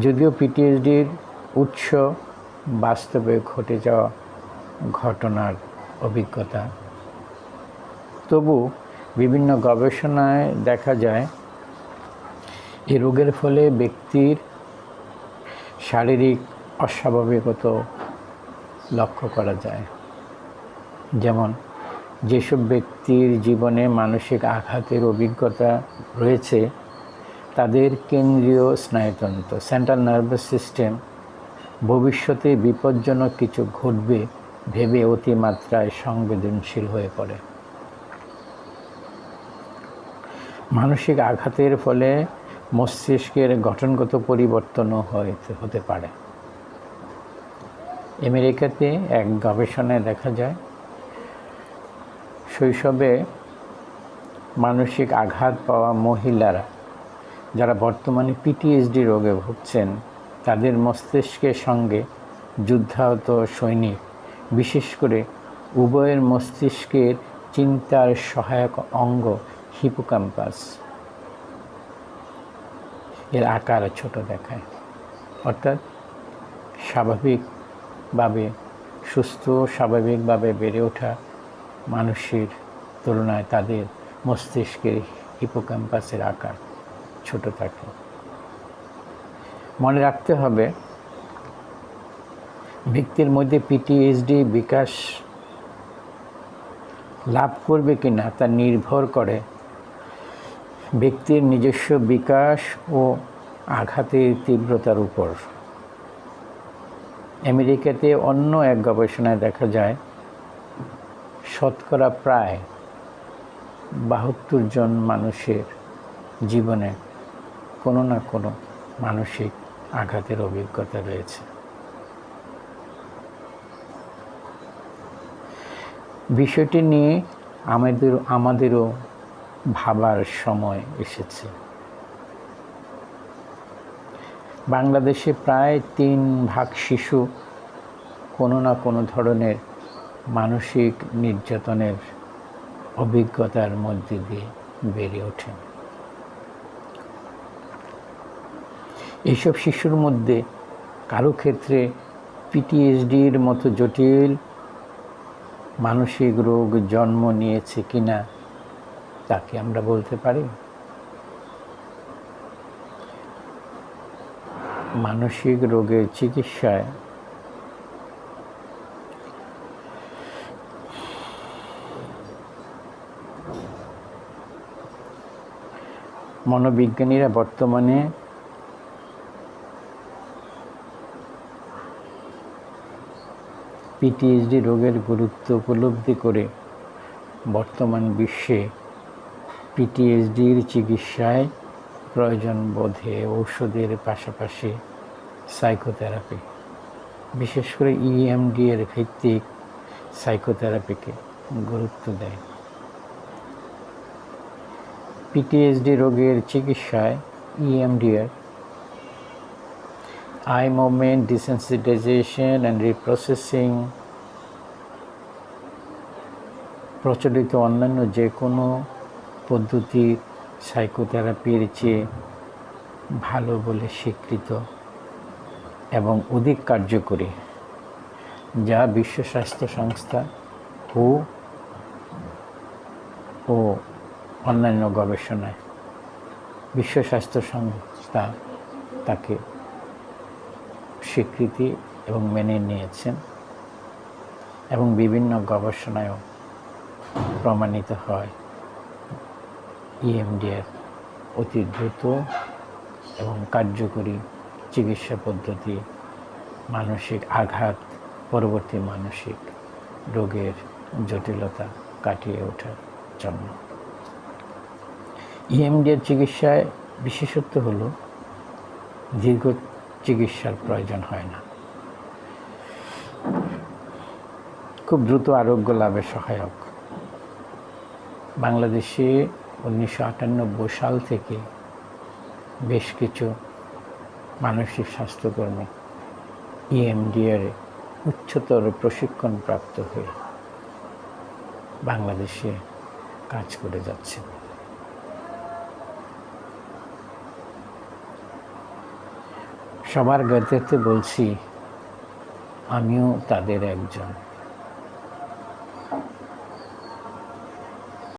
যদিও পিটিএসডির উৎস বাস্তবে ঘটে যাওয়া ঘটনার অভিজ্ঞতা, তবু বিভিন্ন গবেষণায় দেখা যায় এই রোগের ফলে ব্যক্তির শারীরিক অস্বাভাবিকতা লক্ষ্য করা যায়। যেমন যেসব ব্যক্তির জীবনে মানসিক আঘাতের অভিজ্ঞতা রয়েছে তাদের কেন্দ্রীয় স্নায়ুতন্ত্র সেন্ট্রাল নার্ভাস সিস্টেম ভবিষ্যতে বিপজ্জনক কিছু ঘটবে ভেবে অতিমাত্রায় সংবেদনশীল হয়ে পড়ে। মানসিক আঘাতের ফলে মস্তিষ্কের গঠনগত পরিবর্তনও হতে পারে। আমেরিকাতে এক গবেষণায় দেখা যায় শৈশবে মানসিক আঘাত পাওয়া মহিলারা যারা বর্তমানে পিটিএসডি রোগে ভুগছেন তাদের মস্তিষ্কের সঙ্গে যুদ্ধাহত সৈনিক, বিশেষ করে উভয়ের মস্তিষ্কের চিন্তার সহায়ক অঙ্গ হিপোক্যাম্পাস এর আকার ছোট দেখায়। অর্থাৎ স্বাভাবিকভাবে বেড়ে ওঠা মানুষের তুলনায় তাদের মস্তিষ্কের হিপোক্যাম্পাসের আকার ছোট থাকে। মনে রাখতে হবে, ব্যক্তির মধ্যে পিটিএসডি বিকাশ লাভ করবে কিনা তা নির্ভর করে ব্যক্তির নিজস্ব বিকাশ ও আঘাতের তীব্রতার উপর। আমেরিকাতে অন্য এক গবেষণায় দেখা যায় শতকরা প্রায় 72 জন মানুষের জীবনে কোনো না কোনো মানসিক আঘাতের অভিজ্ঞতা রয়েছে। বিষয়টি নিয়ে আমাদেরও ভাবার সময় এসেছে। বাংলাদেশে প্রায় 3 ভাগ শিশু কোনো না কোনো ধরনের মানসিক নির্যাতনের অভিজ্ঞতার মধ্যে দিয়ে বেড়ে ওঠে। এইসব শিশুর মধ্যে কারো ক্ষেত্রে পিটিএসডির মতো জটিল মানসিক রোগ জন্ম নিয়েছে কিনা তাকে আমরা বলতে পারি। মানসিক রোগের চিকিৎসায় মনোবিজ্ঞানীরা বর্তমানে পিটিএসডি রোগের গুরুত্ব উপলব্ধি করে বর্তমান বিশ্বে পিটিএসডির চিকিৎসায় প্রয়োজন বোধে ঔষধের পাশাপাশি সাইকোথেরাপি, বিশেষ করে ইএমডিআর ভিত্তিক সাইকোথেরাপিকে গুরুত্ব দেয়। পিটিএসডি রোগের চিকিৎসায় EMDR, eye movement desensitization and reprocessing, প্রচলিত অন্যান্য যে কোনো পদ্ধতি সাইকোথেরাপির চেয়ে ভালো বলে স্বীকৃত এবং অধিক কার্যকরী, যা বিশ্ব স্বাস্থ্য সংস্থা ও অন্যান্য গবেষণায় বিশ্ব স্বাস্থ্য সংস্থা তাকে স্বীকৃতি এবং মেনে নিয়েছেন এবং বিভিন্ন গবেষণায়ও প্রমাণিত হয় ইএমডিআর অতি দ্রুত এবং কার্যকরী চিকিৎসা পদ্ধতি মানসিক আঘাত পরবর্তী মানসিক রোগের জটিলতা কাটিয়ে ওঠার জন্য। ইএমডিআর চিকিৎসায় বিশেষত্ব হলো দীর্ঘ চিকিৎসার প্রয়োজন হয় না, খুব দ্রুত আরোগ্য লাভে সহায়ক। বাংলাদেশে 1998 সাল থেকে বেশ কিছু মানসিক স্বাস্থ্যকর্মী ইএমডিআর উচ্চতর প্রশিক্ষণপ্রাপ্ত হয়ে বাংলাদেশে কাজ করে যাচ্ছে। সবার জ্ঞাতার্থে বলছি, আমিও তাদের একজন।